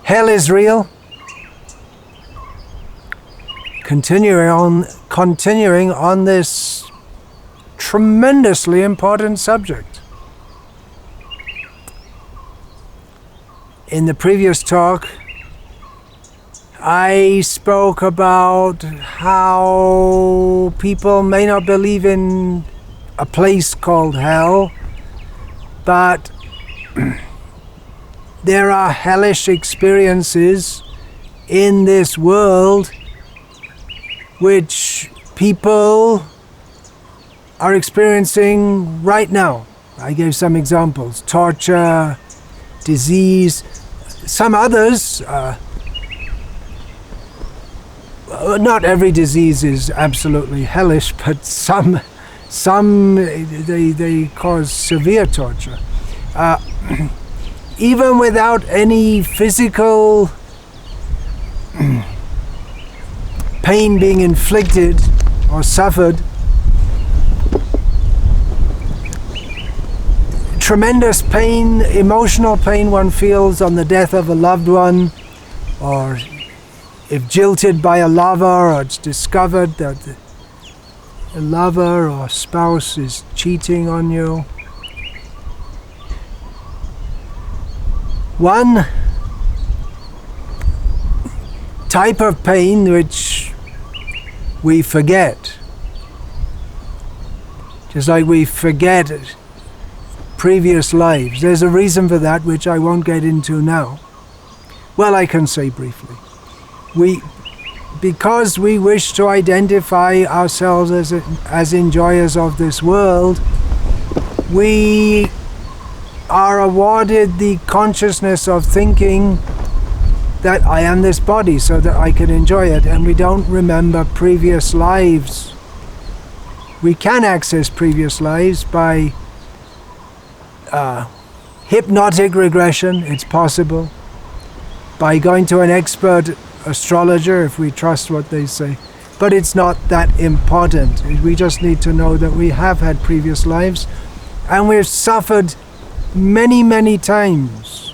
Hell is real. Continuing on this tremendously important subject. In the previous talk, I spoke about how people may not believe in a place called hell, but there are hellish experiences in this world which people are experiencing right now. I gave some examples: torture, disease, some others. Not every disease is absolutely hellish, but some they cause severe torture. Even without any physical pain being inflicted or suffered, tremendous pain, emotional pain one feels on the death of a loved one, or if jilted by a lover, or it's discovered that a lover or spouse is cheating on you. One type of pain which we forget, just like we forget previous lives. There's a reason for that which I won't get into now. Well, I can say briefly. Because we wish to identify ourselves as enjoyers of this world, we are awarded the consciousness of thinking that I am this body so that I can enjoy it, and we don't remember previous lives. We can access previous lives by hypnotic regression, it's possible, by going to an expert astrologer if we trust what they say. But it's not that important. We just need to know that we have had previous lives and we've suffered many, many times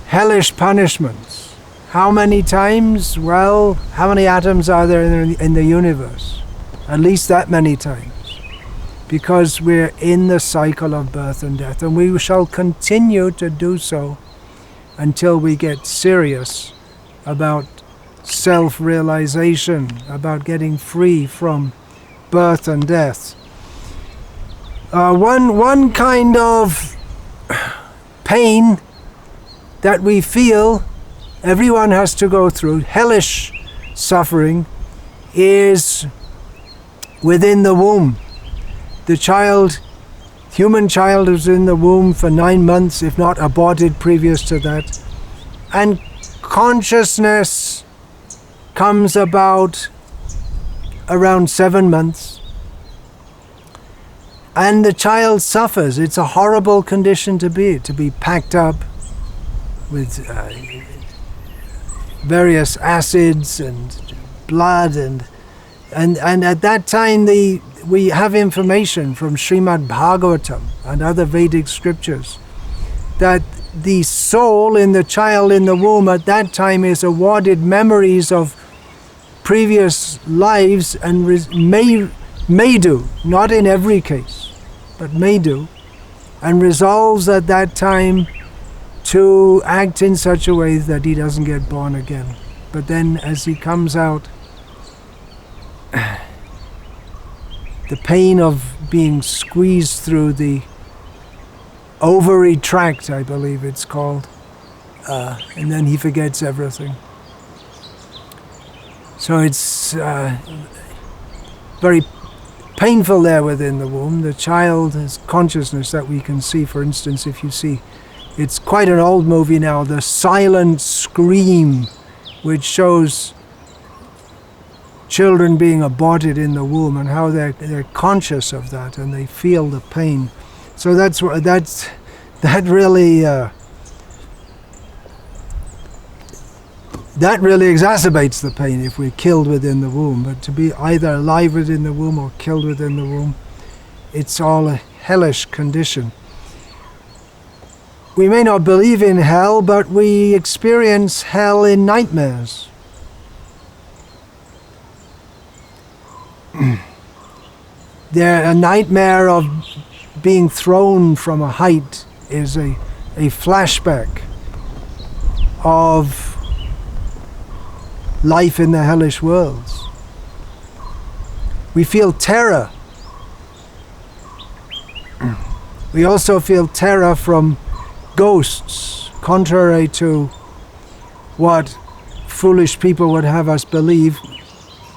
hellish punishments. How many times? Well, how many atoms are there in the universe? At least that many times. Because we're in the cycle of birth and death, and we shall continue to do so until we get serious about self-realization, about getting free from birth and death. One kind of pain that we feel everyone has to go through, hellish suffering, is within the womb. The human child is in the womb for 9 months, if not aborted previous to that. And consciousness comes about around 7 months. And the child suffers. It's a horrible condition to be packed up with various acids and blood, and at that time we have information from Srimad Bhagavatam and other Vedic scriptures that the soul in the child in the womb at that time is awarded memories of previous lives and may do, not in every case, but may do, and resolves at that time to act in such a way that he doesn't get born again. But then as he comes out, the pain of being squeezed through the ovary tract, I believe it's called, and then he forgets everything. So it's very painful there within the womb. The child has consciousness that we can see. For instance, if you see, it's quite an old movie now, The Silent Scream, which shows children being aborted in the womb and how they're conscious of that and they feel the pain. So that really exacerbates the pain if we're killed within the womb. But to be either alive within the womb or killed within the womb, it's all a hellish condition. We may not believe in hell, but we experience hell in nightmares. A nightmare of being thrown from a height is a flashback of life in the hellish worlds. We feel terror. We also feel terror from ghosts, contrary to what foolish people would have us believe.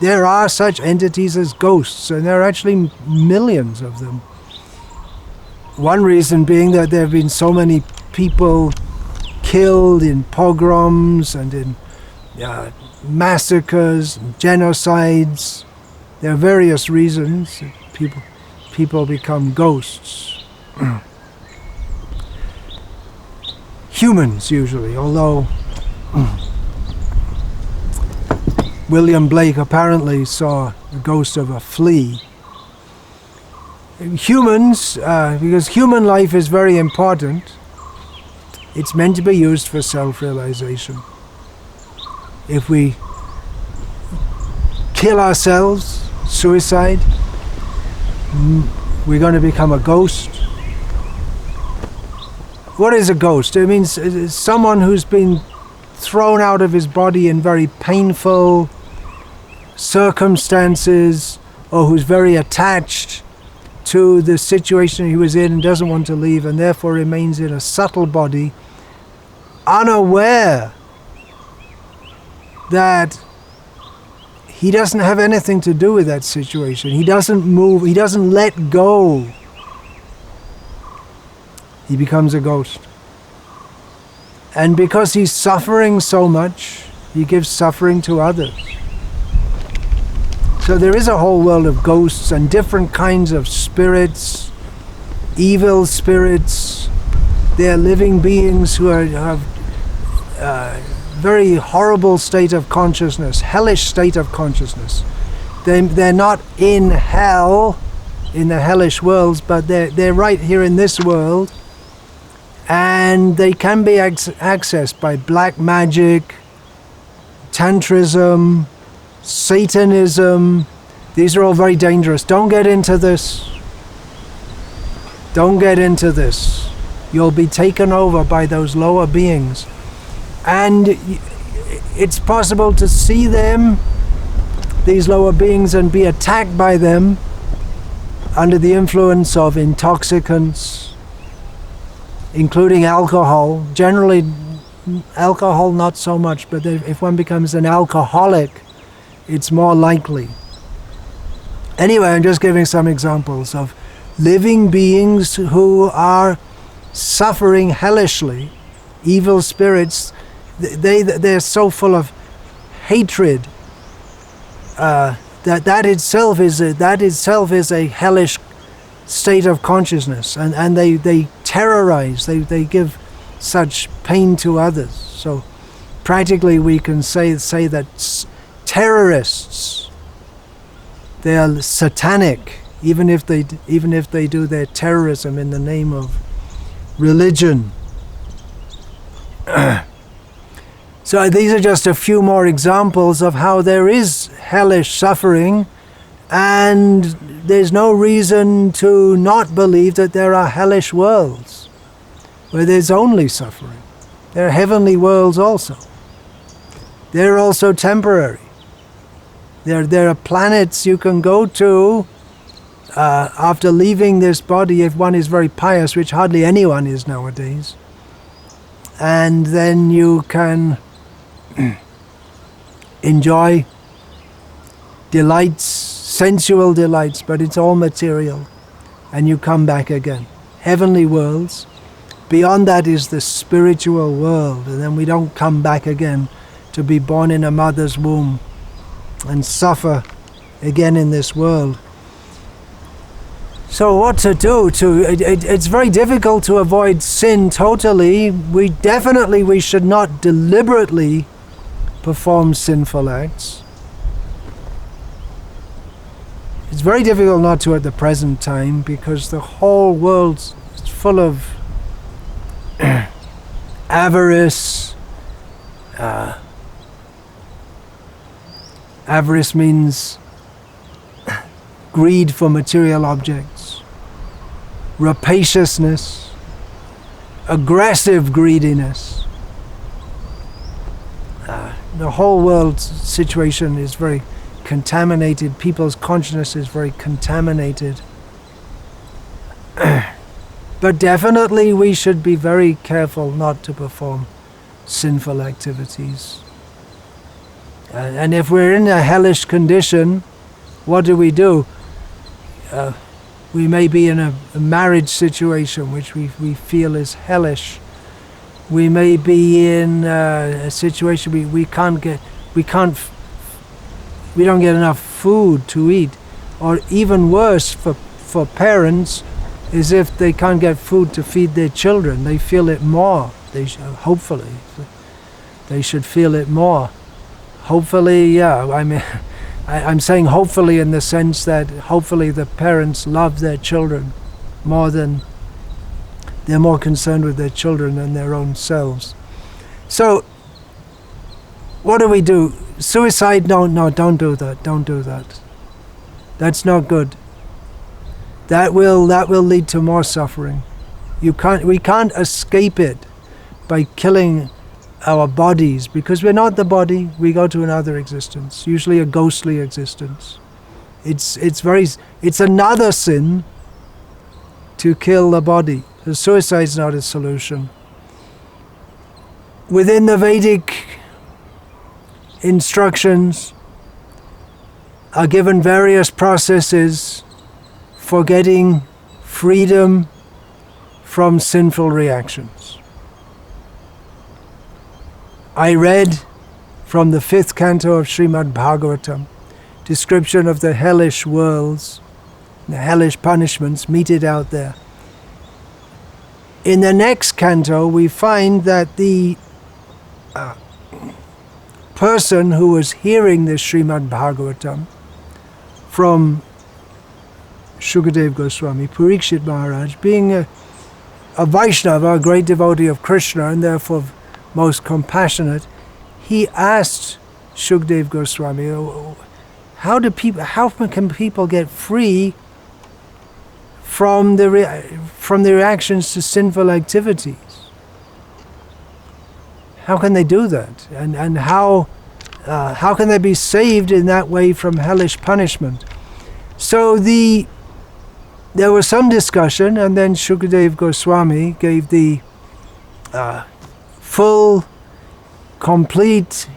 There are such entities as ghosts, and there are actually millions of them. One reason being that there have been so many people killed in pogroms and in massacres, and genocides. There are various reasons that people become ghosts. Humans usually, although William Blake apparently saw the ghost of a flea. Humans, because human life is very important, it's meant to be used for self-realization. If we kill ourselves, suicide, we're going to become a ghost. What is a ghost? It means it's someone who's been thrown out of his body in very painful circumstances, or who's very attached to the situation he was in and doesn't want to leave, and therefore remains in a subtle body, unaware that he doesn't have anything to do with that situation. He doesn't move, he doesn't let go. He becomes a ghost. And because he's suffering so much, he gives suffering to others. So there is a whole world of ghosts and different kinds of spirits, evil spirits. They are living beings who have very horrible state of consciousness, hellish state of consciousness. They're not in hell, in the hellish worlds, but they're right here in this world, and they can be accessed by black magic, tantrism, Satanism. These are all very dangerous. Don't get into this. Don't get into this. You'll be taken over by those lower beings. And it's possible to see them, these lower beings, and be attacked by them under the influence of intoxicants, including alcohol. Generally, alcohol not so much, but if one becomes an alcoholic, it's more likely. Anyway, I'm just giving some examples of living beings who are suffering hellishly, evil spirits. They're so full of hatred that itself is a hellish state of consciousness, and they terrorize, they give such pain to others. So practically we can say that terrorists, they are satanic, even if they do their terrorism in the name of religion. So these are just a few more examples of how there is hellish suffering, and there's no reason to not believe that there are hellish worlds where there's only suffering. There are heavenly worlds also. They're also temporary. There are planets you can go to after leaving this body, if one is very pious, which hardly anyone is nowadays. And then you can enjoy delights, sensual delights, but it's all material. And you come back again. Heavenly worlds. Beyond that is the spiritual world, and then we don't come back again to be born in a mother's womb and suffer again in this world. So what to do? It's very difficult to avoid sin totally. We should not deliberately perform sinful acts. It's very difficult not to at the present time, because the whole world's full of avarice. Avarice means greed for material objects, rapaciousness, aggressive greediness. The whole world situation is very contaminated. People's consciousness is very contaminated. But definitely we should be very careful not to perform sinful activities. And if we're in a hellish condition, what do? We may be in a marriage situation which we feel is hellish. We may be in a situation we don't get enough food to eat, or even worse for parents is if they can't get food to feed their children. They feel it more. Hopefully they should feel it more. Hopefully, yeah. I mean, I'm saying hopefully in the sense that hopefully the parents love their children more than they're more concerned with their children than their own selves. So, what do? Suicide? No, don't do that. Don't do that. That's not good. That will lead to more suffering. We can't escape it by killing our bodies, because we're not the body. We go to another existence, usually a ghostly existence. It's another sin to kill the body. So suicide is not a solution. Within the Vedic instructions are given various processes for getting freedom from sinful reactions. I read from the 5th canto of Srimad Bhagavatam, description of the hellish worlds, the hellish punishments meted out there. In the next canto, we find that the person who was hearing this Srimad Bhagavatam from Shukadeva Goswami, Parikshit Maharaj, being a Vaishnava, a great devotee of Krishna, and therefore most compassionate, he asked Shukadeva Goswami, how can people get free from the reactions to sinful activities? How can they do that? And how can they be saved in that way from hellish punishment? So there was some discussion, and then Shukadeva Goswami gave the full, complete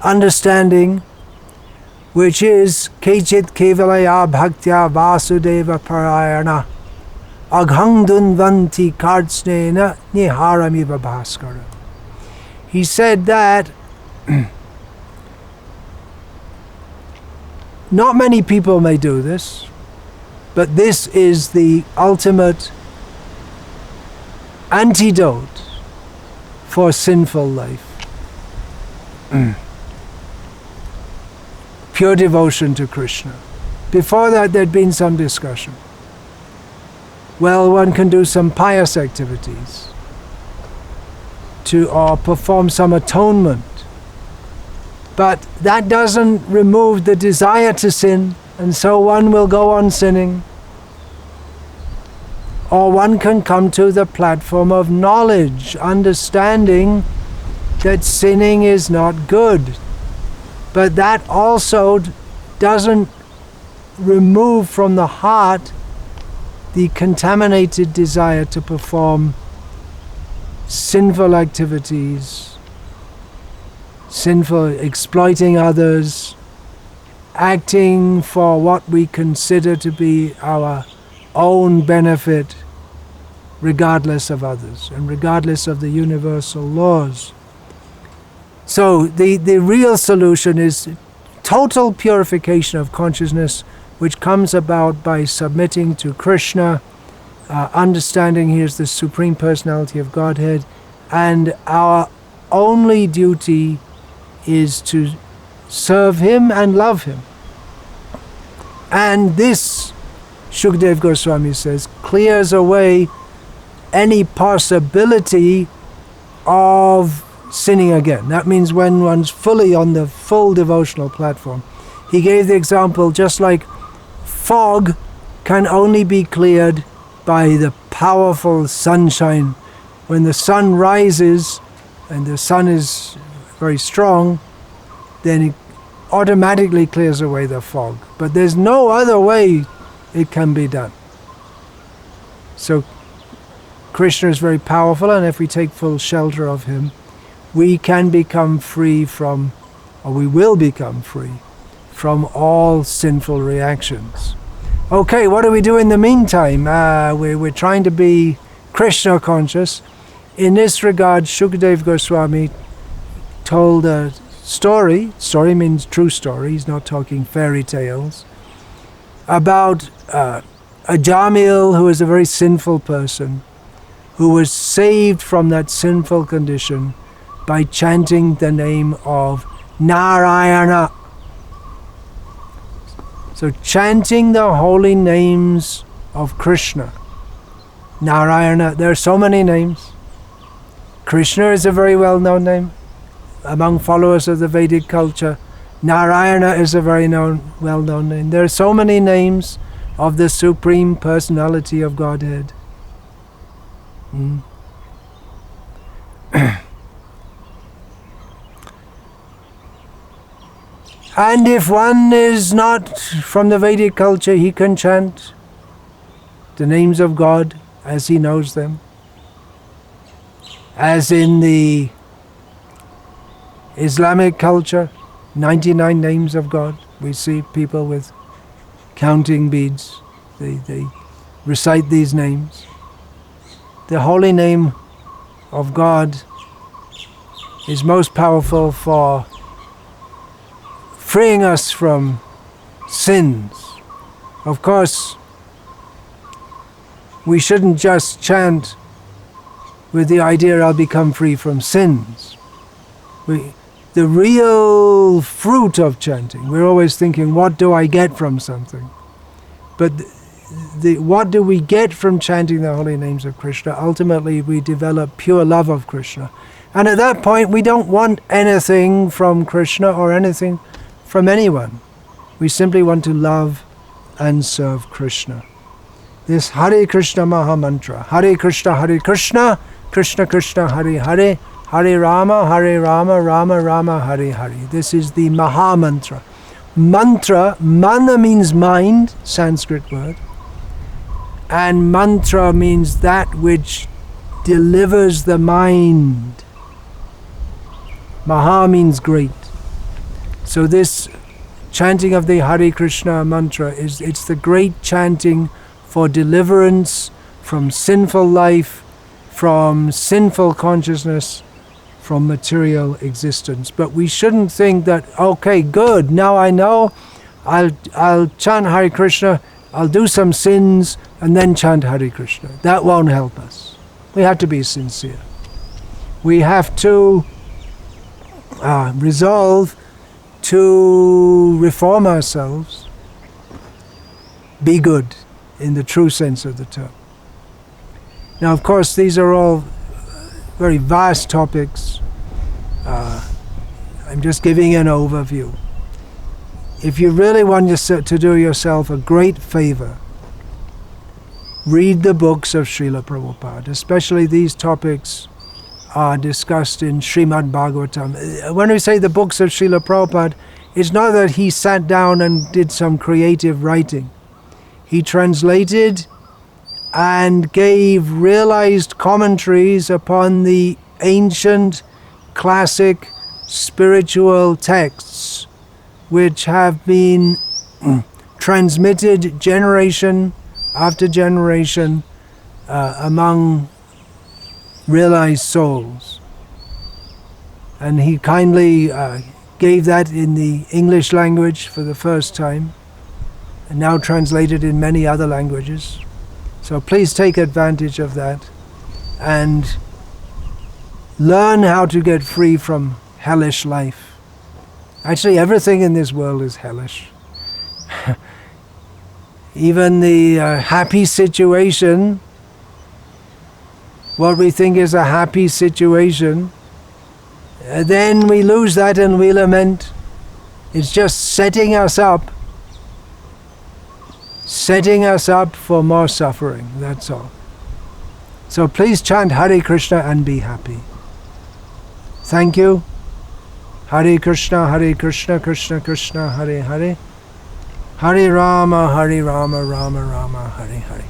understanding, which is Kechit Kevalaya Bhaktya Vasudeva Parayana Aghang Dunvanti Kartsnena Niharamiva Bhaskara. He said that not many people may do this, but this is the ultimate antidote for sinful life. Pure devotion to Krishna. Before that, there'd been some discussion. Well, one can do some pious activities or perform some atonement. But that doesn't remove the desire to sin, and so one will go on sinning. Or one can come to the platform of knowledge, understanding that sinning is not good. But that also doesn't remove from the heart the contaminated desire to perform sinful activities, sinful exploiting others, acting for what we consider to be our own benefit, regardless of others and regardless of the universal laws. So the real solution is total purification of consciousness, which comes about by submitting to Krishna, understanding he is the Supreme Personality of Godhead, and our only duty is to serve him and love him. And this, Shukadeva Goswami says, clears away any possibility of sinning again. That means when one's fully on the full devotional platform. He gave the example, just like fog can only be cleared by the powerful sunshine. When the sun rises and the sun is very strong, then it automatically clears away the fog. But there's no other way it can be done. So Krishna is very powerful, and if we take full shelter of him, we can become free from, or we will become free from all sinful reactions. Okay, what do we do in the meantime? We're trying to be Krishna conscious. In this regard, Shukadeva Goswami told a story. Story means true story. He's not talking fairy tales. About a Jamil who was a very sinful person, who was saved from that sinful condition by chanting the name of Narayana. So chanting the holy names of Krishna. Narayana, there are so many names. Krishna is a very well-known name among followers of the Vedic culture. Narayana is a very well-known name. There are so many names of the Supreme Personality of Godhead. And if one is not from the Vedic culture, he can chant the names of God as he knows them. As in the Islamic culture, 99 names of God. We see people with counting beads. They recite these names. The holy name of God is most powerful for freeing us from sins. Of course, we shouldn't just chant with the idea I'll become free from sins. The real fruit of chanting, we're always thinking, what do I get from something? But what do we get from chanting the holy names of Krishna? Ultimately, we develop pure love of Krishna. And at that point, we don't want anything from Krishna or anything from anyone. We simply want to love and serve Krishna. This Hare Krishna Maha Mantra. Hare Krishna, Krishna Krishna, Hare Hare, Hare Rama, Rama Rama, Hare Hare. This is the Maha Mantra. Mantra, mana means mind, Sanskrit word. And mantra means that which delivers the mind. Maha means great. So this chanting of the Hare Krishna mantra it's the great chanting for deliverance from sinful life, from sinful consciousness, from material existence. But we shouldn't think that, okay, good, now I know, I'll chant Hare Krishna, I'll do some sins, and then chant Hare Krishna. That won't help us. We have to be sincere. We have to resolve to reform ourselves, be good in the true sense of the term. Now, of course, these are all very vast topics. I'm just giving an overview. If you really want to do yourself a great favor, read the books of Srila Prabhupada, especially these topics are discussed in Srimad Bhagavatam. When we say the books of Srila Prabhupada, it's not that he sat down and did some creative writing. He translated and gave realized commentaries upon the ancient, classic, spiritual texts which have been transmitted generation after generation among realized souls. And he kindly gave that in the English language for the first time, and now translated in many other languages. So please take advantage of that and learn how to get free from hellish life. Actually, everything in this world is hellish. Even the happy situation what we think is a happy situation, then we lose that and we lament. It's just setting us up for more suffering, that's all. So please chant Hare Krishna and be happy. Thank you. Hare Krishna, Krishna Krishna, Hare Hare. Hare Rama, Rama Rama, Hare Hare.